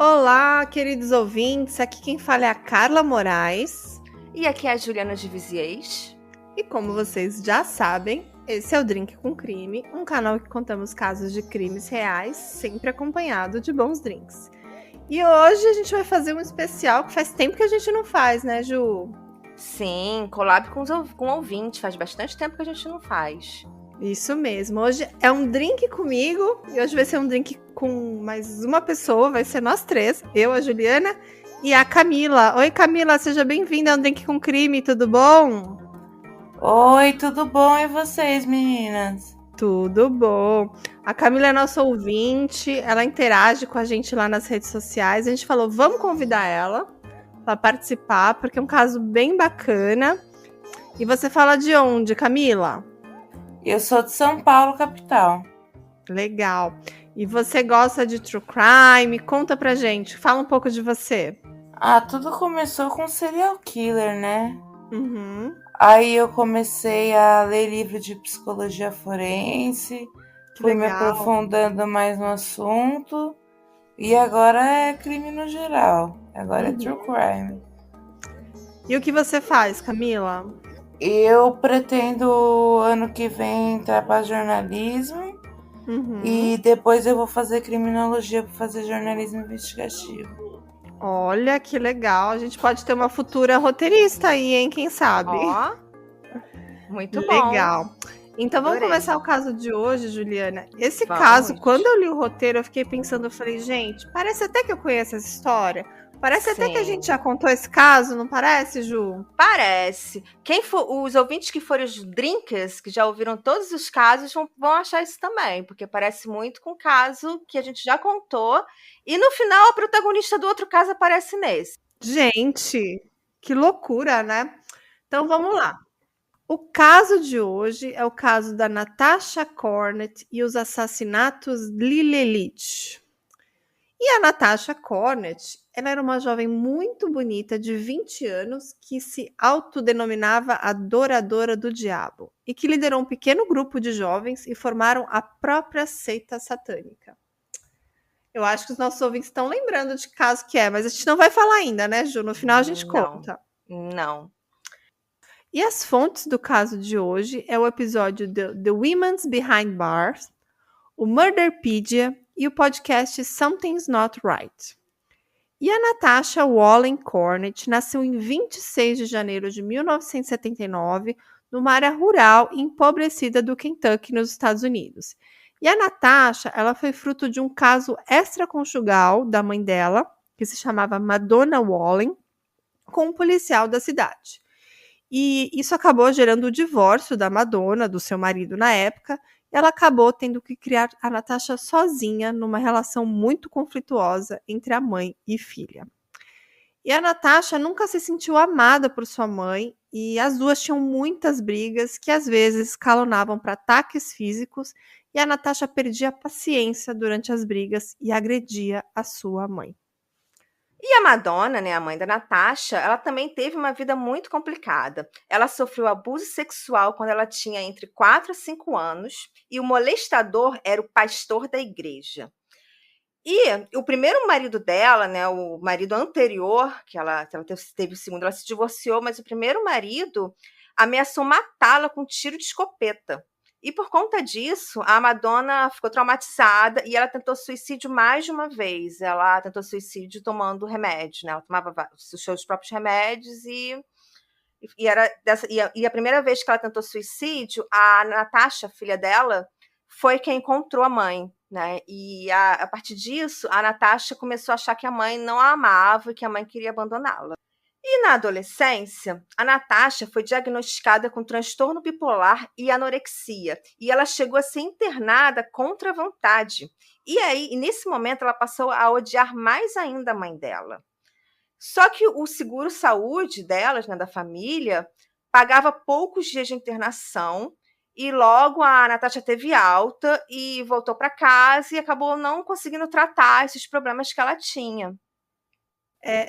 Olá, queridos ouvintes, aqui quem fala é a Carla Moraes. E aqui é a Juliana de Viziers. E como vocês já sabem, esse é o Drink com Crime, um canal que contamos casos de crimes reais, sempre acompanhado de bons drinks. E hoje a gente vai fazer um especial que faz tempo que a gente não faz, né, Ju? Sim, collab com ouvinte, faz bastante tempo que a gente não faz. Isso mesmo, hoje é um drink comigo e hoje vai ser um drink com mais uma pessoa, vai ser nós três, eu, a Juliana e a Camila. Oi Camila, seja bem-vinda ao Drink com Crime, tudo bom? Oi, tudo bom? E vocês, meninas? Tudo bom. A Camila é nossa ouvinte, ela interage com a gente lá nas redes sociais. A gente falou, vamos convidar ela para participar, porque é um caso bem bacana. E você fala de onde, Camila? Eu sou de São Paulo, capital. Legal. E você gosta de true crime? Conta pra gente, fala um pouco de você. Tudo começou com serial killer, né? Uhum. Aí eu comecei a ler livro de psicologia forense, fui me aprofundando mais no assunto, e agora é crime no geral. Agora é true crime. E o que você faz, Camila? Eu pretendo ano que vem entrar para jornalismo e depois eu vou fazer criminologia para fazer jornalismo investigativo. Olha que legal, a gente pode ter uma futura roteirista aí, hein? Quem sabe? Ó, muito bom. Legal. Então vamos começar o caso de hoje, Juliana. Esse caso, quando eu li o roteiro, eu fiquei pensando, eu falei, gente, parece até que eu conheço essa história. Parece até que a gente já contou esse caso, não parece, Ju? Parece. Os ouvintes que forem os drinkers, que já ouviram todos os casos, vão achar isso também, porque parece muito com o caso que a gente já contou. E no final, a protagonista do outro caso aparece nesse. Gente, que loucura, né? Então vamos lá. O caso de hoje é o caso da Natasha Cornett e os assassinatos Lilelit. E a Natasha Cornett, ela era uma jovem muito bonita de 20 anos que se autodenominava adoradora do diabo e que liderou um pequeno grupo de jovens e formaram a própria seita satânica. Eu acho que os nossos ouvintes estão lembrando de que caso que é, mas a gente não vai falar ainda, né, Ju? No final a gente conta. Não. E as fontes do caso de hoje é o episódio The Women's Behind Bars, o Murderpedia e o podcast Something's Not Right. E a Natasha Wallen Cornett nasceu em 26 de janeiro de 1979, numa área rural e empobrecida do Kentucky, nos Estados Unidos. E a Natasha, ela foi fruto de um caso extraconjugal da mãe dela, que se chamava Madonna Wallen, com um policial da cidade. E isso acabou gerando o divórcio da Madonna, do seu marido na época, e ela acabou tendo que criar a Natasha sozinha numa relação muito conflituosa entre a mãe e filha. E a Natasha nunca se sentiu amada por sua mãe e as duas tinham muitas brigas que às vezes escalonavam para ataques físicos e a Natasha perdia a paciência durante as brigas e agredia a sua mãe. E a Madonna, né, a mãe da Natasha, ela também teve uma vida muito complicada. Ela sofreu abuso sexual quando ela tinha entre 4 a 5 anos e o molestador era o pastor da igreja. E o primeiro marido dela, né, o marido anterior, que ela teve o segundo, ela se divorciou, mas o primeiro marido ameaçou matá-la com um tiro de escopeta. E por conta disso, a Madonna ficou traumatizada e ela tentou suicídio mais de uma vez. Ela tentou suicídio tomando remédio, né? Ela tomava os seus próprios remédios e a primeira vez que ela tentou suicídio, a Natasha, filha dela, foi quem encontrou a mãe, né? E a partir disso, a Natasha começou a achar que a mãe não a amava e que a mãe queria abandoná-la. E na adolescência, a Natasha foi diagnosticada com transtorno bipolar e anorexia. E ela chegou a ser internada contra a vontade. E nesse momento, ela passou a odiar mais ainda a mãe dela. Só que o seguro-saúde delas, né, da família, pagava poucos dias de internação e logo a Natasha teve alta e voltou para casa e acabou não conseguindo tratar esses problemas que ela tinha.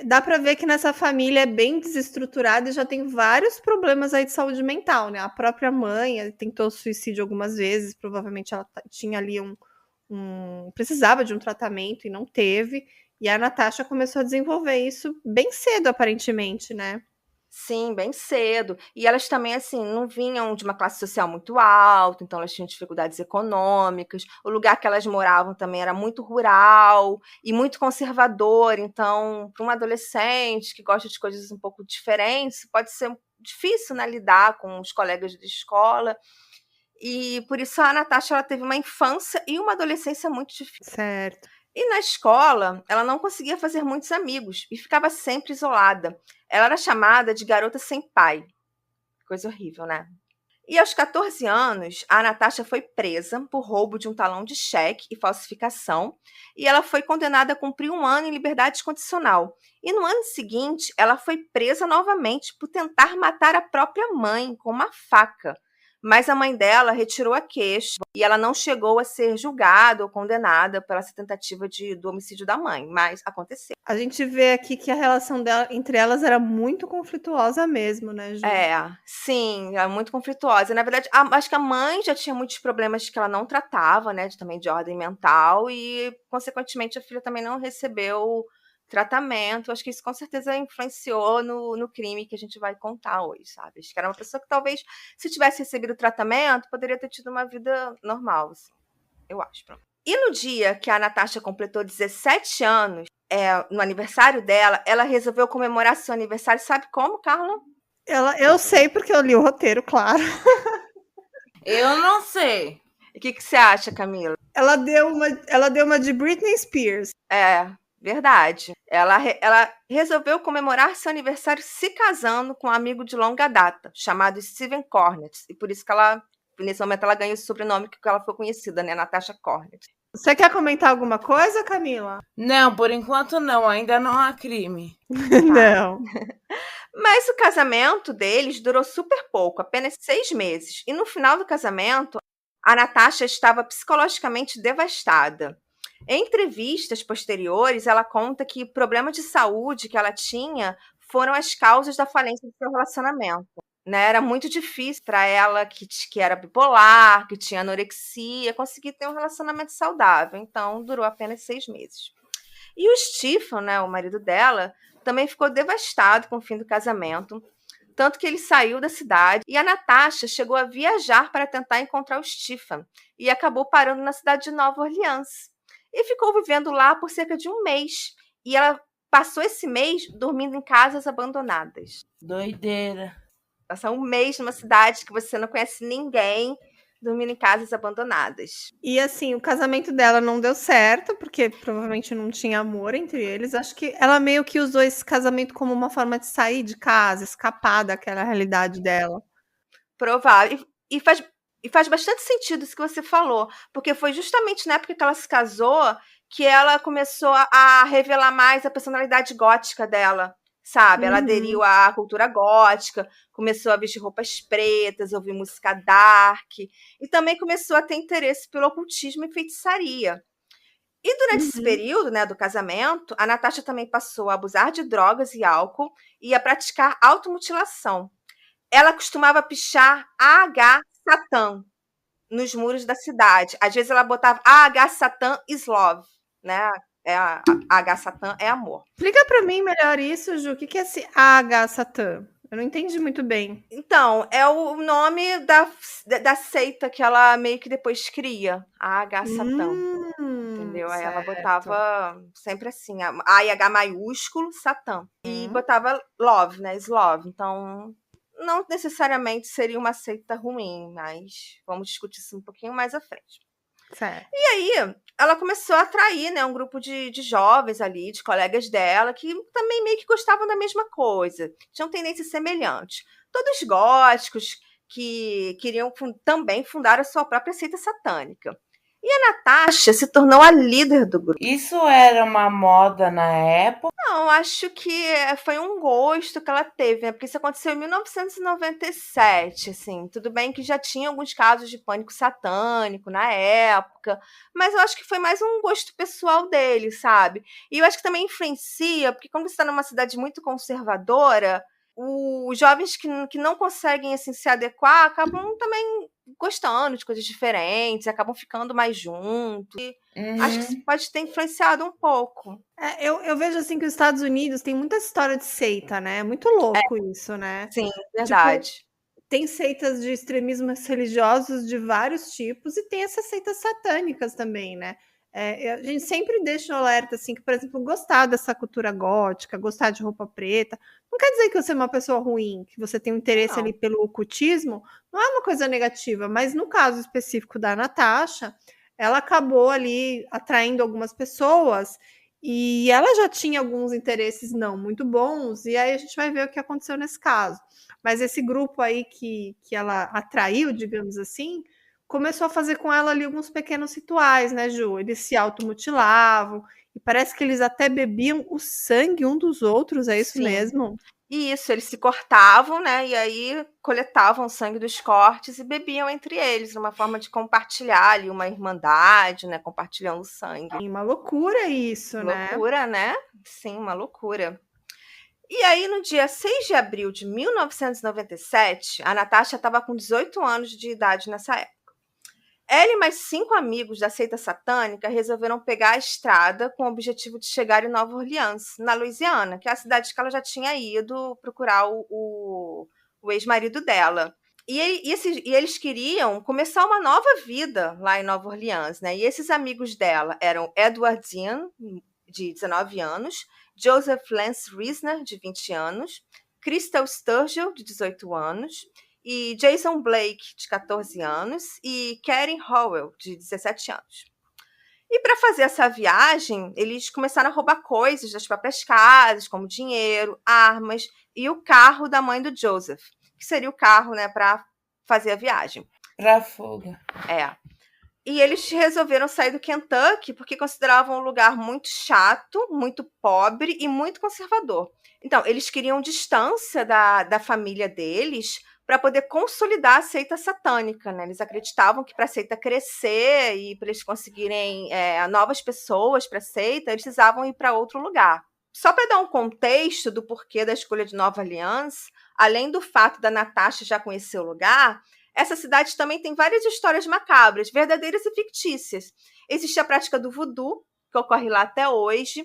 Dá para ver que nessa família é bem desestruturada e já tem vários problemas aí de saúde mental, né? A própria mãe tentou suicídio algumas vezes, provavelmente ela tinha ali precisava de um tratamento e não teve. E a Natasha começou a desenvolver isso bem cedo, aparentemente, né? Sim, bem cedo. E elas também, assim, não vinham de uma classe social muito alta, então elas tinham dificuldades econômicas. O lugar que elas moravam também era muito rural e muito conservador. Então, para um adolescente que gosta de coisas um pouco diferentes, pode ser difícil, né, lidar com os colegas de escola. E por isso a Natasha ela teve uma infância e uma adolescência muito difícil. Certo. E na escola, ela não conseguia fazer muitos amigos e ficava sempre isolada. Ela era chamada de garota sem pai. Coisa horrível, né? E aos 14 anos, a Natasha foi presa por roubo de um talão de cheque e falsificação, e ela foi condenada a cumprir 1 ano em liberdade condicional. E no ano seguinte, ela foi presa novamente por tentar matar a própria mãe com uma faca. Mas a mãe dela retirou a queixa e ela não chegou a ser julgada ou condenada pela essa tentativa do homicídio da mãe, mas aconteceu. A gente vê aqui que a relação dela, entre elas era muito conflituosa mesmo, né, Ju? Sim, é muito conflituosa. Na verdade, acho que a mãe já tinha muitos problemas que ela não tratava, né, também de ordem mental, e, consequentemente, a filha também não recebeu tratamento. Acho que isso com certeza influenciou no crime que a gente vai contar hoje, sabe? Acho que era uma pessoa que talvez, se tivesse recebido tratamento, poderia ter tido uma vida normal, assim, eu acho. E no dia que a Natasha completou 17 anos, no aniversário dela, ela resolveu comemorar seu aniversário, sabe como, Carla? Eu sei porque eu li o roteiro, claro. Eu não sei. O que você acha, Camila? Ela deu uma de Britney Spears. Verdade. Ela resolveu comemorar seu aniversário se casando com um amigo de longa data, chamado Steven Cornett. E por isso que nesse momento, ela ganha o sobrenome que ela foi conhecida, né? Natasha Cornett. Você quer comentar alguma coisa, Camila? Não, por enquanto não. Ainda não há crime. Não. Mas o casamento deles durou super pouco, apenas 6 meses. E no final do casamento, a Natasha estava psicologicamente devastada. Em entrevistas posteriores, ela conta que problemas de saúde que ela tinha foram as causas da falência do seu relacionamento. Né? Era muito difícil para ela, que era bipolar, que tinha anorexia, conseguir ter um relacionamento saudável. Então, durou apenas 6 meses. E o Stephen, né, o marido dela, também ficou devastado com o fim do casamento, tanto que ele saiu da cidade, e a Natasha chegou a viajar para tentar encontrar o Stephen, e acabou parando na cidade de Nova Orleans. E ficou vivendo lá por cerca de 1 mês, e ela passou esse mês dormindo em casas abandonadas. Doideira. Passar 1 mês numa cidade que você não conhece ninguém, dormindo em casas abandonadas. E assim, o casamento dela não deu certo, porque provavelmente não tinha amor entre eles. Acho que ela meio que usou esse casamento como uma forma de sair de casa, escapar daquela realidade dela. Provável. E faz bastante sentido isso que você falou, porque foi justamente na época que ela se casou que ela começou a revelar mais a personalidade gótica dela, sabe? Ela aderiu à cultura gótica, começou a vestir roupas pretas, ouvir música dark, e também começou a ter interesse pelo ocultismo e feitiçaria. E durante esse período, né, do casamento, a Natasha também passou a abusar de drogas e álcool e a praticar automutilação. Ela costumava pichar AH Satã nos muros da cidade. Às vezes ela botava AH Satã is love, né? A AH Satã é amor. Explica pra mim melhor isso, Ju. O que é esse AH Satã? Eu não entendi muito bem. Então, é o nome da seita que ela meio que depois cria, a AH Satã. Entendeu? Aí ela botava sempre assim, A e H maiúsculo, Satã. E botava love, né? Slove. Então, não necessariamente seria uma seita ruim, mas vamos discutir isso um pouquinho mais à frente. Certo. E aí, ela começou a atrair, né, um grupo de jovens ali, de colegas dela, que também meio que gostavam da mesma coisa, tinham tendências semelhantes. Todos góticos que queriam também fundar a sua própria seita satânica. E a Natasha se tornou a líder do grupo. Isso era uma moda na época? Não, acho que foi um gosto que ela teve, né? Porque isso aconteceu em 1997, assim. Tudo bem que já tinha alguns casos de pânico satânico na época, mas eu acho que foi mais um gosto pessoal dele, sabe? E eu acho que também influencia, porque quando você está numa cidade muito conservadora, os jovens que não conseguem assim, se adequar acabam também gostando de coisas diferentes, acabam ficando mais juntos. Acho que isso pode ter influenciado um pouco. Eu vejo assim que os Estados Unidos tem muita história de seita, né? É muito louco isso, né? Sim, verdade. Tipo, tem seitas de extremismos religiosos de vários tipos e tem essas seitas satânicas também, né? A gente sempre deixa o alerta, assim, que, por exemplo, gostar dessa cultura gótica, gostar de roupa preta, não quer dizer que você é uma pessoa ruim, que você tem um interesse ali pelo ocultismo, não é uma coisa negativa, mas no caso específico da Natasha, ela acabou ali atraindo algumas pessoas e ela já tinha alguns interesses não muito bons, e aí a gente vai ver o que aconteceu nesse caso. Mas esse grupo aí que ela atraiu, digamos assim, começou a fazer com ela ali alguns pequenos rituais, né, Ju? Eles se automutilavam, e parece que eles até bebiam o sangue um dos outros, é isso mesmo? Isso, eles se cortavam, né? E aí coletavam o sangue dos cortes e bebiam entre eles, uma forma de compartilhar ali uma irmandade, né? Compartilhando o sangue. Uma loucura isso, né? Loucura, né? Sim, uma loucura. E aí, no dia 6 de abril de 1997, a Natasha estava com 18 anos de idade nessa época. Ela e mais 5 amigos da seita satânica resolveram pegar a estrada com o objetivo de chegar em Nova Orleans, na Louisiana, que é a cidade que ela já tinha ido procurar o ex-marido dela. E eles queriam começar uma nova vida lá em Nova Orleans, né? E esses amigos dela eram Edward Dean, de 19 anos, Joseph Lance Reisner, de 20 anos, Crystal Sturgill, de 18 anos, e Jason Blake, de 14 anos, e Karen Howell, de 17 anos. E para fazer essa viagem, eles começaram a roubar coisas das próprias casas, como dinheiro, armas e o carro da mãe do Joseph, que seria o carro, né, para fazer a viagem. Pra fuga. E eles resolveram sair do Kentucky porque consideravam um lugar muito chato, muito pobre e muito conservador. Então, eles queriam distância da família deles para poder consolidar a seita satânica, né? Eles acreditavam que para a seita crescer e para eles conseguirem novas pessoas para a seita, eles precisavam ir para outro lugar. Só para dar um contexto do porquê da escolha de Nova Orleans, além do fato da Natasha já conhecer o lugar, essa cidade também tem várias histórias macabras, verdadeiras e fictícias. Existe a prática do voodoo, que ocorre lá até hoje,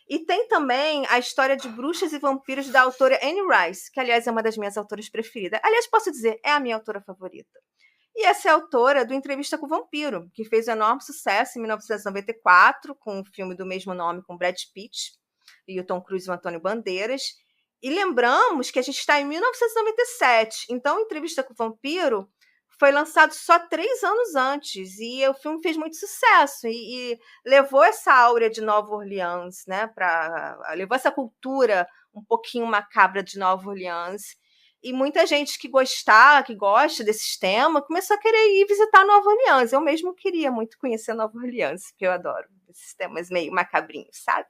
e tem também a história de bruxas e vampiros da autora Anne Rice, que, aliás, é uma das minhas autoras preferidas. Aliás, posso dizer, é a minha autora favorita. E essa é a autora do Entrevista com o Vampiro, que fez um enorme sucesso em 1994, com o filme do mesmo nome com Brad Pitt, e o Tom Cruise e o Antônio Bandeiras. E lembramos que a gente está em 1997, então Entrevista com o Vampiro foi lançado só 3 anos antes, e o filme fez muito sucesso, e levou essa áurea de Nova Orleans, né, levou essa cultura um pouquinho macabra de Nova Orleans, e muita gente que gosta desse temas, começou a querer ir visitar Nova Orleans. Eu mesmo queria muito conhecer Nova Orleans, porque eu adoro esses temas meio macabrinhos, sabe?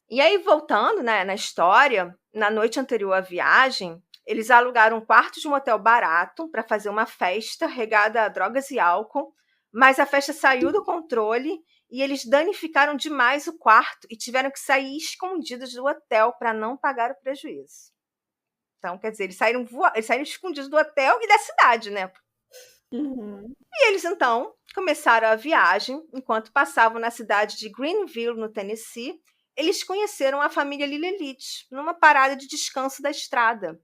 E aí, voltando, né, na história, na noite anterior à viagem, eles alugaram um quarto de um hotel barato para fazer uma festa regada a drogas e álcool, mas a festa saiu do controle e eles danificaram demais o quarto e tiveram que sair escondidos do hotel para não pagar o prejuízo. Então, quer dizer, eles saíram escondidos do hotel e da cidade, né? Uhum. E eles, então, começaram a viagem. Enquanto passavam na cidade de Greenville, no Tennessee, eles conheceram a família Lillelith numa parada de descanso da estrada.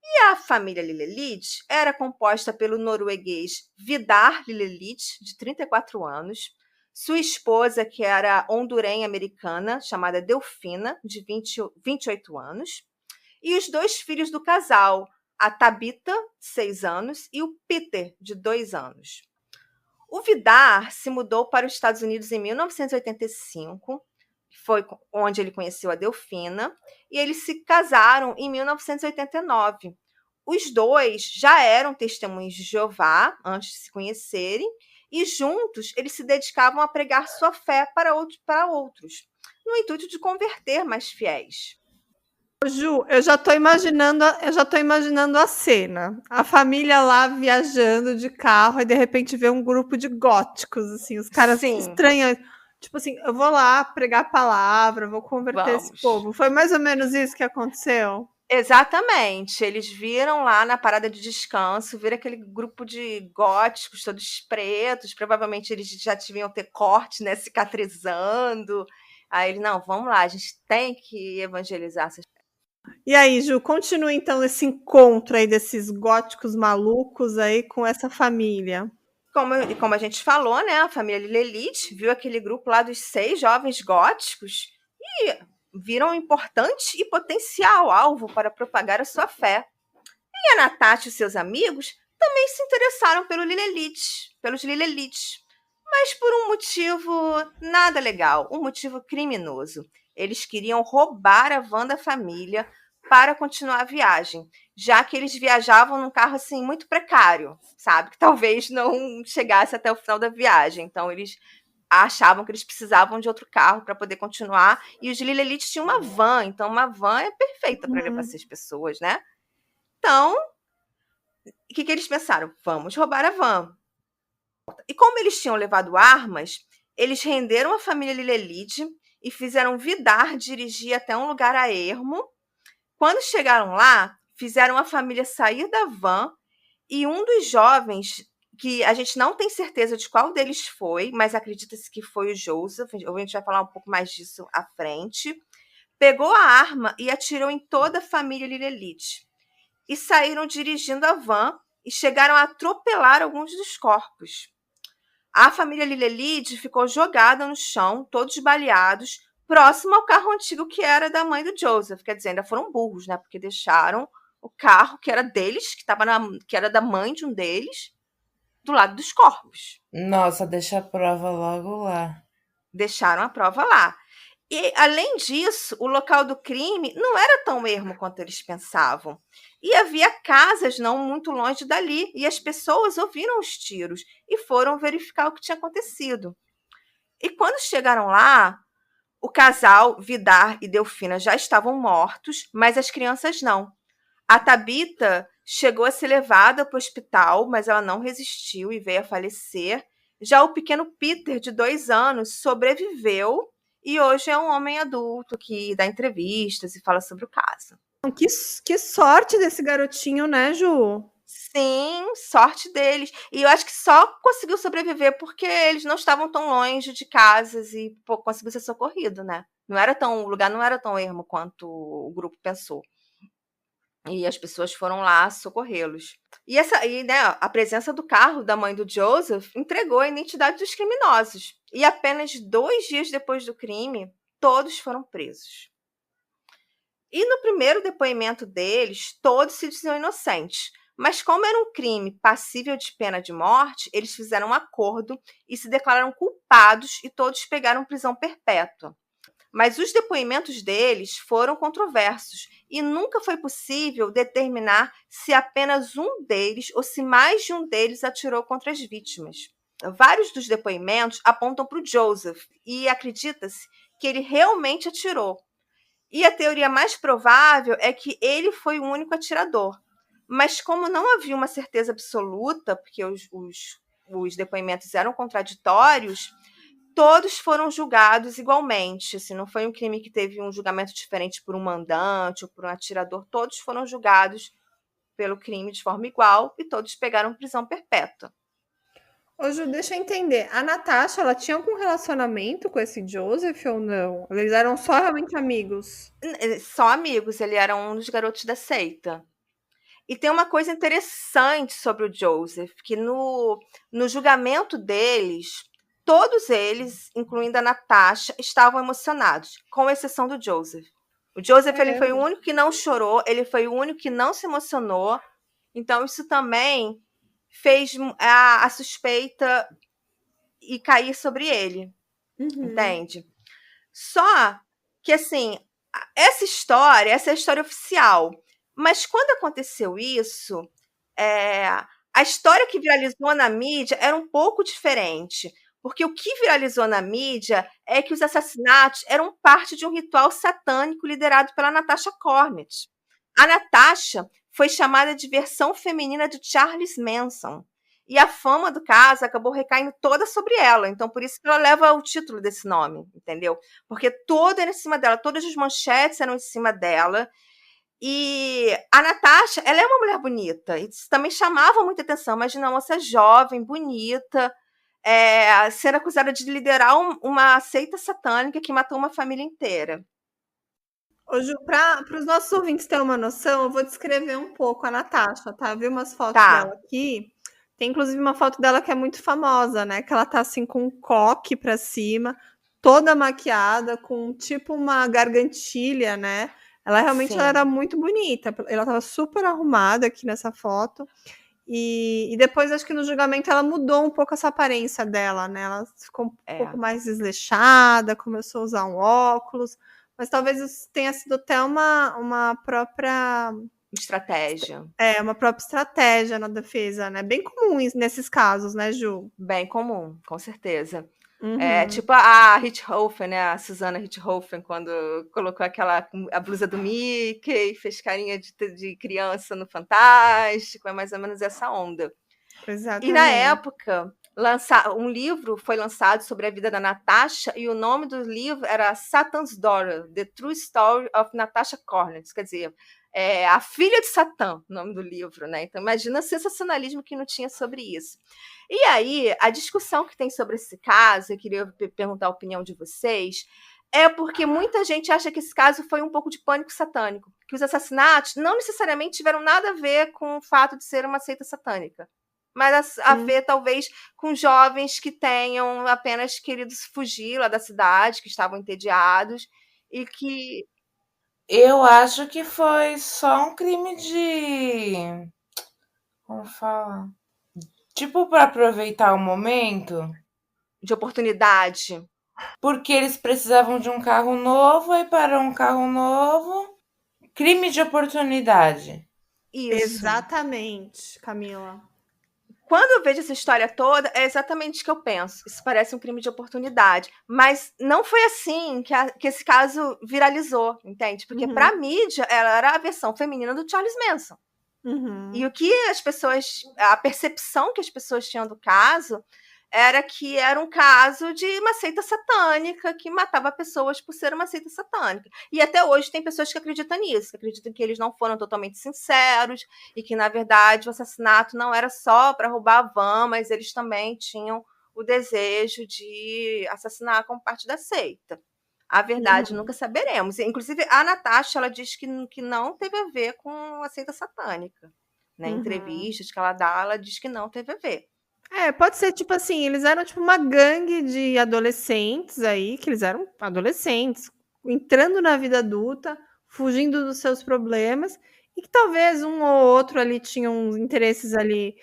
E a família Lillelith era composta pelo norueguês Vidar Lillelith, de 34 anos, sua esposa, que era hondurenha-americana, chamada Delfina, de 28 anos, e os 2 filhos do casal, a Tabitha, de 6 anos, e o Peter, de 2 anos. O Vidar se mudou para os Estados Unidos em 1985, foi onde ele conheceu a Delfina, e eles se casaram em 1989. Os 2 já eram testemunhas de Jeová antes de se conhecerem, e juntos eles se dedicavam a pregar sua fé para outros, no intuito de converter mais fiéis. Ju, eu já tô imaginando a cena. A família lá viajando de carro e de repente vê um grupo de góticos, assim, os caras estranham. Tipo assim, eu vou lá pregar a palavra, vou converter esse povo. Foi mais ou menos isso que aconteceu? Exatamente. Eles viram lá na parada de descanso, viram aquele grupo de góticos, todos pretos, provavelmente eles já deviam ter corte, né, cicatrizando. Aí ele, não, vamos lá, a gente tem que evangelizar essas. E aí, Ju, continua então esse encontro aí desses góticos malucos aí com essa família. Como a gente falou, né, a família Lilith viu aquele grupo lá dos 6 jovens góticos e viram um importante e potencial alvo para propagar a sua fé. E a Natasha e seus amigos também se interessaram pelos Lilelites, mas por um motivo nada legal, um motivo criminoso. Eles queriam roubar a van da família para continuar a viagem, já que eles viajavam num carro assim muito precário, sabe? Que talvez não chegasse até o final da viagem. Então eles achavam que eles precisavam de outro carro para poder continuar. E os Lilelites tinham uma van, então uma van é perfeita para levar 6 pessoas, né? Então, o que eles pensaram? Vamos roubar a van. E como eles tinham levado armas, eles renderam a família Lilelide e fizeram Vidar dirigir até um lugar a ermo. Quando chegaram lá, fizeram a família sair da van e um dos jovens, que a gente não tem certeza de qual deles foi, mas acredita-se que foi o Joseph, a gente vai falar um pouco mais disso à frente, pegou a arma e atirou em toda a família Lilelide. E saíram dirigindo a van e chegaram a atropelar alguns dos corpos. A família Lilelide ficou jogada no chão, todos baleados, próximo ao carro antigo que era da mãe do Joseph. Quer dizer, ainda foram burros, né? Porque deixaram o carro que era deles, que era da mãe de um deles, do lado dos corpos. Nossa, deixa a prova logo lá. Deixaram a prova lá. E, além disso, o local do crime não era tão ermo quanto eles pensavam. E havia casas não muito longe dali, e as pessoas ouviram os tiros e foram verificar o que tinha acontecido. E quando chegaram lá, o casal, Vidar e Delfina, já estavam mortos, mas as crianças não. A Tabita chegou a ser levada para o hospital, mas ela não resistiu e veio a falecer. Já o pequeno Peter, de 2 anos, sobreviveu e hoje é um homem adulto que dá entrevistas e fala sobre o caso. Que sorte desse garotinho, né, Ju? Sim, sorte deles. E eu acho que só conseguiu sobreviver porque eles não estavam tão longe de casas e conseguiu ser socorrido, né? O lugar não era tão ermo quanto o grupo pensou. E as pessoas foram lá socorrê-los. Né, a presença do carro da mãe do Joseph entregou a identidade dos criminosos. E apenas 2 dias depois do crime, todos foram presos. E no primeiro depoimento deles, todos se diziam inocentes. Mas como era um crime passível de pena de morte, eles fizeram um acordo e se declararam culpados e todos pegaram prisão perpétua. Mas os depoimentos deles foram controversos e nunca foi possível determinar se apenas um deles ou se mais de um deles atirou contra as vítimas. Vários dos depoimentos apontam para o Joseph e acredita-se que ele realmente atirou. E a teoria mais provável é que ele foi o único atirador. Mas como não havia uma certeza absoluta, porque os depoimentos eram contraditórios, todos foram julgados igualmente. Assim, não foi um crime que teve um julgamento diferente por um mandante ou por um atirador. Todos foram julgados pelo crime de forma igual e todos pegaram prisão perpétua. Ô, Ju, deixa eu entender. A Natasha, ela tinha algum relacionamento com esse Joseph ou não? Eles eram só realmente amigos? Só amigos, ele era um dos garotos da seita. E tem uma coisa interessante sobre o Joseph, que no julgamento deles, todos eles, incluindo a Natasha, estavam emocionados, com exceção do Joseph. O Joseph ele foi o único que não chorou, ele foi o único que não se emocionou. Então, isso também fez a suspeita e cair sobre ele. Entende? Só que, assim, essa é a história oficial. Mas quando aconteceu isso, a história que viralizou na mídia era um pouco diferente. Porque o que viralizou na mídia é que os assassinatos eram parte de um ritual satânico liderado pela Natasha Cornett. A Natasha foi chamada de versão feminina de Charles Manson. E a fama do caso acabou recaindo toda sobre ela. Então, por isso que ela leva o título desse nome, entendeu? Porque todo era em cima dela, todas as manchetes eram em cima dela. E a Natasha, ela é uma mulher bonita, isso também chamava muita atenção. Imagina uma moça jovem, bonita, ser acusada de liderar uma seita satânica que matou uma família inteira. Ô, Ju, para os nossos ouvintes terem uma noção, eu vou descrever um pouco a Natasha, tá? Vi umas fotos dela aqui. Tem inclusive uma foto dela que é muito famosa, né? Que ela tá assim com um coque para cima, toda maquiada, com tipo uma gargantilha, né? Ela realmente ela era muito bonita. Ela tava super arrumada aqui nessa foto. E depois, acho que no julgamento, ela mudou um pouco essa aparência dela, né? Ela ficou um pouco mais desleixada, começou a usar um óculos. Mas talvez isso tenha sido até uma própria estratégia. Uma própria estratégia na defesa, né? Bem comum nesses casos, né, Ju? Bem comum, com certeza. Uhum. Tipo a Richthofen, né? A Susana Richthofen, quando colocou a blusa do Mickey, fez carinha de criança no Fantástico, é mais ou menos essa onda. Exatamente. E na época, um livro foi lançado sobre a vida da Natasha, e o nome do livro era Satan's Daughter, The True Story of Natasha Cornett, quer dizer, a filha de Satã, o nome do livro, né? Então imagina o sensacionalismo que não tinha sobre isso. E aí, a discussão que tem sobre esse caso, eu queria perguntar a opinião de vocês, é porque muita gente acha que esse caso foi um pouco de pânico satânico, que os assassinatos não necessariamente tiveram nada a ver com o fato de ser uma seita satânica, mas a ver, talvez, com jovens que tenham apenas querido fugir lá da cidade, que estavam entediados, e que... Eu acho que foi só um crime de... Como fala? Tipo, para aproveitar o momento. De oportunidade. Porque eles precisavam de um carro novo, e para um carro novo, crime de oportunidade. Isso. Exatamente, Camila. Quando eu vejo essa história toda, é exatamente o que eu penso. Isso parece um crime de oportunidade. Mas não foi assim que esse caso viralizou, entende? Porque para a mídia, ela era a versão feminina do Charles Manson. E o que a percepção que as pessoas tinham do caso era que era um caso de uma seita satânica que matava pessoas por ser uma seita satânica. E até hoje tem pessoas que acreditam nisso, que acreditam que eles não foram totalmente sinceros e que, na verdade, o assassinato não era só para roubar a van, mas eles também tinham o desejo de assassinar como parte da seita. A verdade nunca saberemos. Inclusive, a Natasha, ela diz que não teve a ver com a seita satânica. Em entrevistas que ela dá, ela diz que não teve a ver. Pode ser tipo assim, eles eram tipo uma gangue de adolescentes aí, que eles eram adolescentes, entrando na vida adulta, fugindo dos seus problemas, e que talvez um ou outro ali tinha uns interesses ali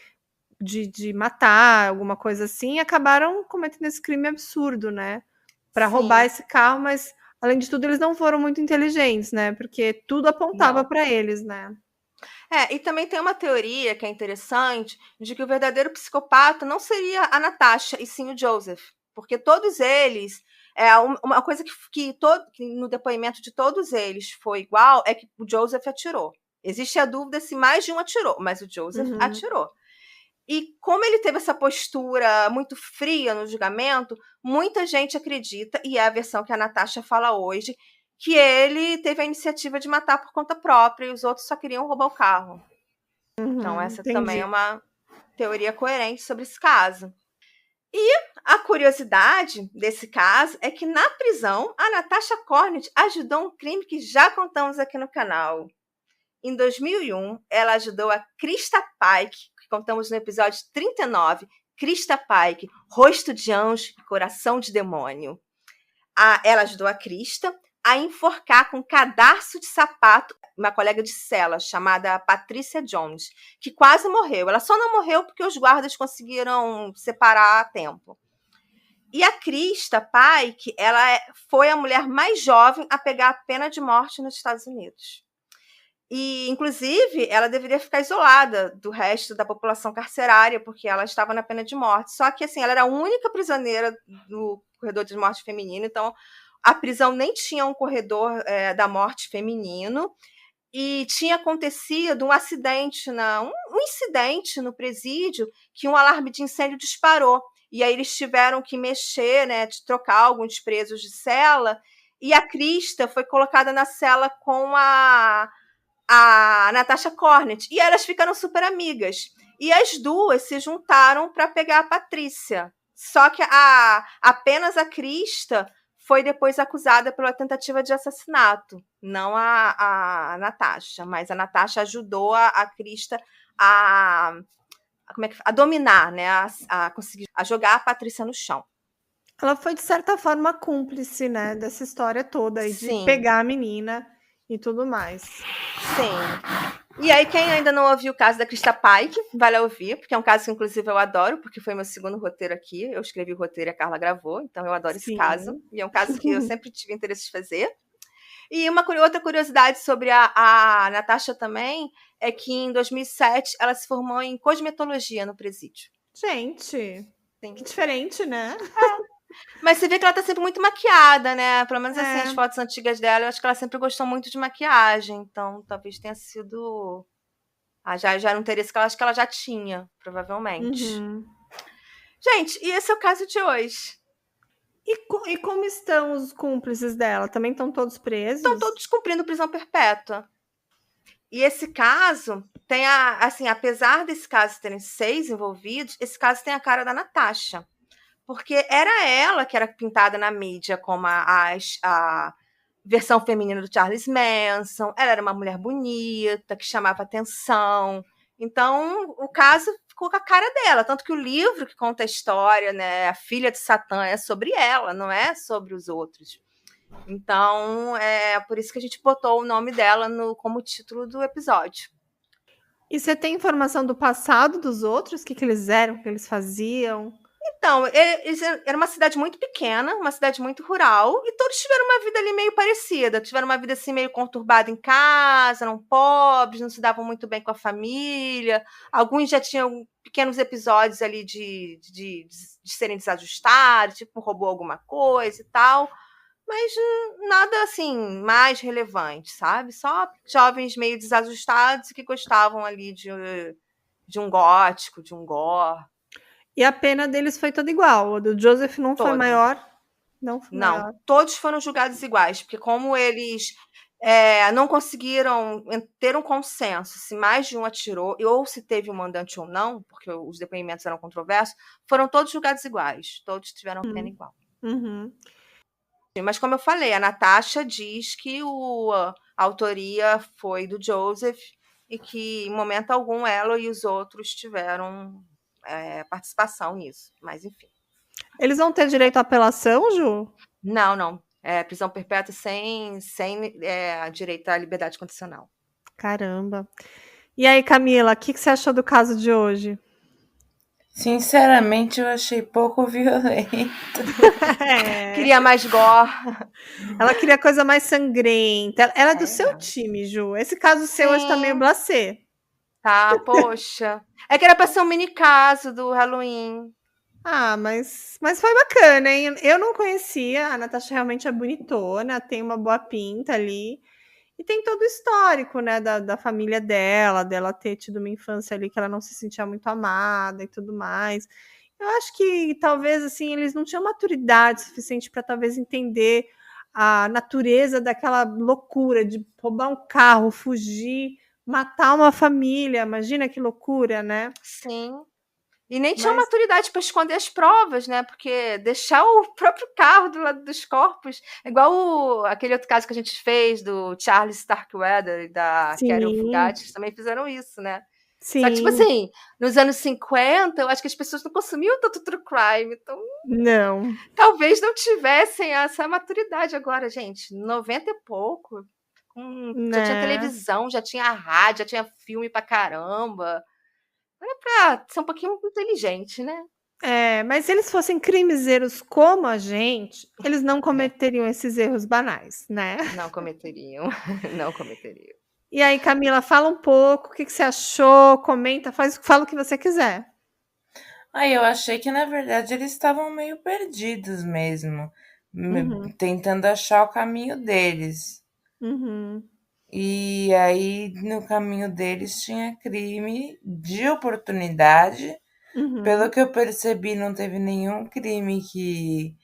de matar, alguma coisa assim, e acabaram cometendo esse crime absurdo, né? Para roubar esse carro, mas além de tudo, eles não foram muito inteligentes, né? Porque tudo apontava para eles, né? E também tem uma teoria que é interessante de que o verdadeiro psicopata não seria a Natasha, e sim o Joseph. Porque todos eles, uma coisa que no depoimento de todos eles foi igual, é que o Joseph atirou. Existe a dúvida se mais de um atirou, mas o Joseph atirou. E como ele teve essa postura muito fria no julgamento, muita gente acredita, e é a versão que a Natasha fala hoje, que ele teve a iniciativa de matar por conta própria e os outros só queriam roubar o carro. Então essa também é uma teoria coerente sobre esse caso. E a curiosidade desse caso é que na prisão, a Natasha Cornett ajudou um crime que já contamos aqui no canal. Em 2001, ela ajudou a Krista Pike, que contamos no episódio 39, Krista Pike, Rosto de Anjo e Coração de Demônio. Ela ajudou a Krista a enforcar com cadarço de sapato uma colega de cela chamada Patricia Jones, que quase morreu. Ela só não morreu porque os guardas conseguiram separar a tempo. E a Krista Pike, ela foi a mulher mais jovem a pegar a pena de morte nos Estados Unidos. E, inclusive, ela deveria ficar isolada do resto da população carcerária, porque ela estava na pena de morte. Só que, assim, ela era a única prisioneira do corredor de morte feminino, então a prisão nem tinha um corredor da morte feminino, e tinha acontecido um acidente, um incidente no presídio, que um alarme de incêndio disparou. E aí eles tiveram que mexer, né, de trocar alguns presos de cela, e a Krista foi colocada na cela com a a Natasha Cornett. E elas ficaram super amigas. E as duas se juntaram para pegar a Patrícia. Só que apenas a Krista foi depois acusada pela tentativa de assassinato. Não a Natasha. Mas a Natasha ajudou a Krista a dominar, né? A conseguir jogar a Patrícia no chão. Ela foi, de certa forma, cúmplice, né, dessa história toda aí, de Sim. pegar a menina e tudo mais. Sim. E aí, quem ainda não ouviu o caso da Krista Pike, vale ouvir, porque é um caso que, inclusive, eu adoro, porque foi meu segundo roteiro aqui. Eu escrevi o roteiro e a Carla gravou, então eu adoro esse caso. E é um caso que eu sempre tive interesse de fazer. E outra curiosidade sobre a Natasha também é que, em 2007, ela se formou em cosmetologia no presídio. Gente, que diferente, né? Mas você vê que ela tá sempre muito maquiada, né? Pelo menos assim, as fotos antigas dela, eu acho que ela sempre gostou muito de maquiagem. Então, talvez tenha sido... já era um interesse que eu acho que ela já tinha, provavelmente. Uhum. Gente, e esse é o caso de hoje. E como estão os cúmplices dela? Também estão todos presos? Estão todos cumprindo prisão perpétua. E esse caso tem assim, apesar desse caso terem 6 envolvidos, esse caso tem a cara da Natasha. Porque era ela que era pintada na mídia como a versão feminina do Charles Manson. Ela era uma mulher bonita, que chamava atenção. Então, o caso ficou com a cara dela. Tanto que o livro que conta a história, né, A Filha de Satã, é sobre ela, não é sobre os outros. Então, é por isso que a gente botou o nome dela como título do episódio. E você tem informação do passado dos outros? O que eles eram, o que eles faziam? Então, era uma cidade muito pequena, uma cidade muito rural, e todos tiveram uma vida ali meio parecida. Tiveram uma vida assim meio conturbada em casa, eram pobres, não se davam muito bem com a família. Alguns já tinham pequenos episódios ali de serem desajustados, tipo, roubou alguma coisa e tal. Mas nada assim mais relevante, sabe? Só jovens meio desajustados que gostavam ali de um gótico, de um gore. E a pena deles foi toda igual. A do Joseph não foi maior? Não, todos foram julgados iguais, porque como eles não conseguiram ter um consenso se mais de um atirou, ou se teve um mandante ou não, porque os depoimentos eram controversos, foram todos julgados iguais. Todos tiveram pena igual. Uhum. Mas, como eu falei, a Natasha diz que a autoria foi do Joseph e que, em momento algum, ela e os outros tiveram participação nisso. Mas, enfim. Eles vão ter direito à apelação, Ju? Não. Prisão perpétua sem direito à liberdade condicional. Caramba. E aí, Camila, o que você achou do caso de hoje? Sinceramente, eu achei pouco violento. Queria mais gore. Ela queria coisa mais sangrenta. Ela é do seu time, Ju. Esse caso seu hoje tá meio blasé. Tá, poxa. É que era pra ser um mini caso do Halloween. Ah, mas foi bacana, hein? Eu não conhecia. A Natasha realmente é bonitona, tem uma boa pinta ali. E tem todo o histórico, né, da família dela ter tido uma infância ali que ela não se sentia muito amada e tudo mais. Eu acho que talvez assim eles não tinham maturidade suficiente para talvez entender a natureza daquela loucura de roubar um carro, fugir, matar uma família. Imagina que loucura, né? Sim. E nem tinha maturidade para esconder as provas, né? Porque deixar o próprio carro do lado dos corpos, igual aquele outro caso que a gente fez do Charles Starkweather e da Carol Fugate, também fizeram isso, né? Sim. Só que, tipo assim, nos anos 50, eu acho que as pessoas não consumiam tanto true crime, então... Não. Talvez não tivessem essa maturidade agora, gente. 90 e pouco. Já tinha televisão, já tinha rádio, já tinha filme pra caramba. Era pra ser um pouquinho inteligente, né? Mas se eles fossem crimezeiros como a gente, eles não cometeriam esses erros banais, né? Não cometeriam, não cometeriam. E aí, Camila, fala um pouco, o que você achou, comenta, fala o que você quiser. Eu achei que, na verdade, eles estavam meio perdidos mesmo, tentando achar o caminho deles. Uhum. E aí, no caminho deles, tinha crime de oportunidade. Pelo que eu percebi, não teve nenhum crime que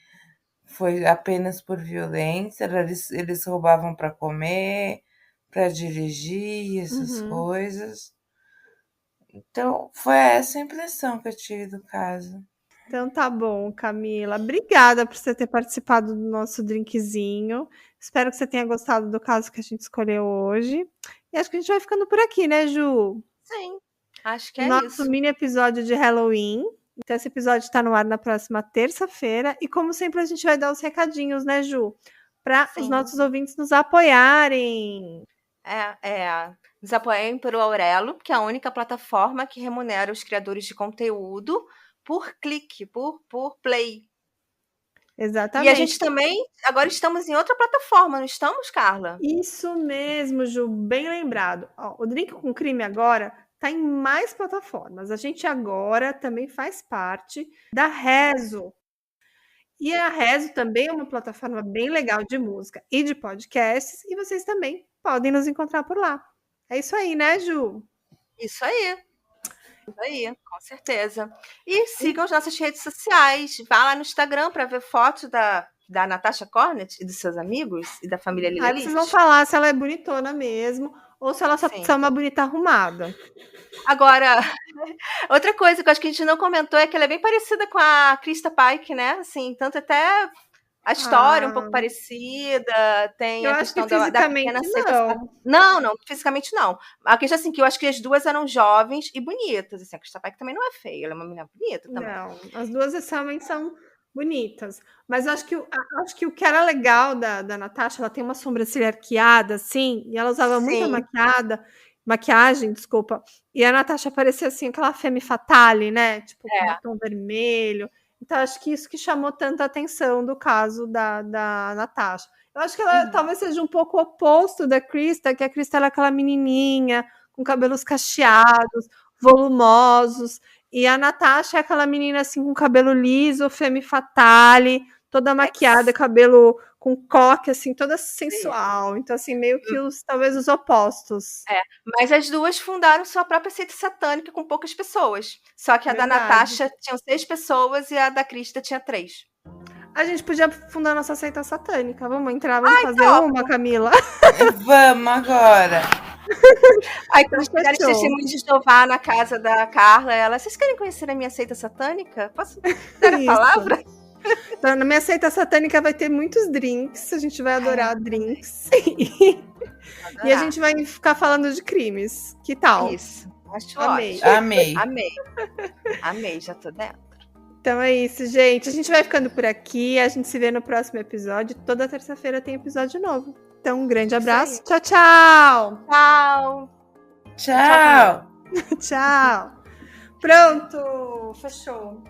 foi apenas por violência. Eles roubavam para comer, para dirigir essas coisas. Então, foi essa a impressão que eu tive do caso. Então tá bom, Camila. Obrigada por você ter participado do nosso drinkzinho. Espero que você tenha gostado do caso que a gente escolheu hoje. E acho que a gente vai ficando por aqui, né, Ju? Sim, acho que é Nosso isso. mini episódio de Halloween. Então esse episódio está no ar na próxima terça-feira. E como sempre, a gente vai dar os recadinhos, né, Ju? Para os nossos ouvintes nos apoiarem. Nos apoiem pelo Aurelo, que é a única plataforma que remunera os criadores de conteúdo por clique, por play. Exatamente. E a gente também, agora estamos em outra plataforma, não estamos, Carla? Isso mesmo, Ju, bem lembrado. Ó, o Drink com Crime agora está em mais plataformas. A gente agora também faz parte da Rezo. E a Rezo também é uma plataforma bem legal de música e de podcasts, e vocês também podem nos encontrar por lá. É isso aí, né, Ju? Isso aí, com certeza. E sigam as nossas redes sociais. Vá lá no Instagram para ver fotos da Natasha Cornet e dos seus amigos e da família Lila. Aí vocês vão falar se ela é bonitona mesmo ou se ela só é uma bonita arrumada. Agora, outra coisa que eu acho que a gente não comentou é que ela é bem parecida com a Krista Pike, né? Assim, tanto até a história um pouco parecida, tem eu a acho questão que fisicamente da pequena não, fisicamente não. A questão assim, que eu acho que as duas eram jovens e bonitas, assim, a Krista Pike também não é feia, ela é uma menina bonita também. Não, as duas realmente são bonitas, mas eu acho que o que era legal da Natasha, ela tem uma sobrancelha arqueada, assim, e ela usava muita maquiagem, desculpa, e a Natasha parecia, assim, aquela femme fatale, né, tipo, com batom vermelho. Então, acho que isso que chamou tanta atenção do caso da Natasha. Eu acho que ela talvez seja um pouco o oposto da Krista, que a Krista era aquela menininha com cabelos cacheados, volumosos, e a Natasha é aquela menina assim com cabelo liso, femme fatale, toda maquiada, cabelo com coque, assim, toda sensual. Então, assim, meio que talvez os opostos. Mas as duas fundaram sua própria seita satânica com poucas pessoas. Só que a da Natasha tinham 6 pessoas e a da Krista tinha 3. A gente podia fundar nossa seita satânica. Vamos entrar, vamos fazer uma, Camila? Vamos agora. Aí quando chegarem os testemunhos de Jeová na casa da Carla, vocês querem conhecer a minha seita satânica? Posso dar a palavra? Então, na minha seita satânica vai ter muitos drinks, a gente vai adorar drinks. E a gente vai ficar falando de crimes. Que tal? Isso. Acho ótimo. Amei, já tô dentro. Então é isso, gente. A gente vai ficando por aqui. A gente se vê no próximo episódio. Toda terça-feira tem episódio novo. Então, um grande abraço. Tchau, tchau. Tchau. Tchau. Pronto. Fechou.